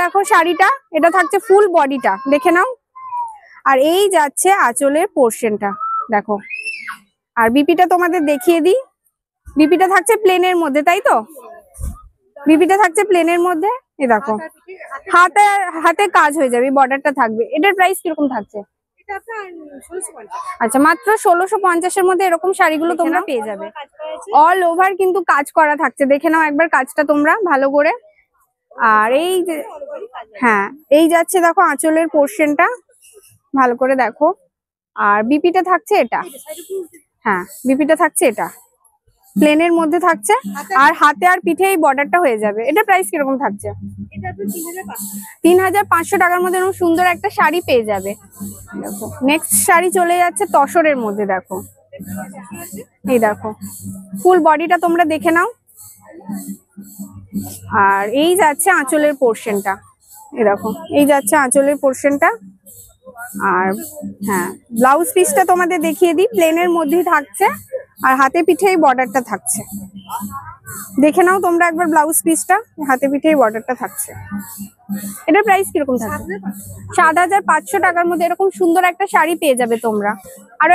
দেখো শাড়িটা, এটা থাকছে ফুল বডিটা, দেখে নাও। আর এই যাচ্ছে আঁচলের পোর্শনটা, দেখো। আর বিপিটা তোমাদের দেখিয়ে দিই, বিপিটা থাকছে প্লেনের মধ্যে, তাই তো? বিপিটা থাকছে প্লেনের মধ্যে, এই দেখো হাতে হাতে কাজ হয়ে যাবে, বর্ডারটা থাকবে। এটার প্রাইস কিরকম থাকছে? আচ্ছা, মাত্র 1650-এর মধ্যে এরকম শাড়িগুলো তোমরা পেয়ে যাবে। অল ওভার কিন্তু কাজ করা থাকছে, দেখে নাও একবার কাজটা তোমরা ভালো করে। আর এই যে, হ্যাঁ এই যাচ্ছে দেখো আঁচলের পোর্শনটা, ভালো করে দেখো। আর বিপিটা থাকছে এটা, হ্যাঁ বিপিটা থাকছে এটা প্লেনের মধ্যে থাকছে, আর হাতে আর পিঠে এই বর্ডারটা হয়ে যাবে। এটা প্রাইস কিরকম থাকছে? 3500 টাকার মধ্যে এরকম সুন্দর একটা শাড়ি পেয়ে যাবে। দেখো নেক্সট শাড়ি চলে যাচ্ছে তসরের মধ্যে, দেখো এই দেখো ফুল বডিটা তোমরা দেখে নাও। আর এই যাচ্ছে আঁচলের পোর্শনটা, এই দেখো এই যাচ্ছে আঁচলের পোর্শনটা। আর হ্যাঁ, ব্লাউজ পিসটা তোমাদের দেখিয়ে দিই, প্লেনের মধ্যেই থাকছে, আর হাতে পিঠে এই বর্ডারটা থাকছে, দেখে নাও তোমরা একবার ব্লাউজ পিসটা, হাতে পিঠে এই বর্ডারটা থাকছে। এটার প্রাইস কিরকম থাকছে? 7500 টাকার মধ্যে এরকম সুন্দর একটা শাড়ি পেয়ে যাবে তোমরা। আর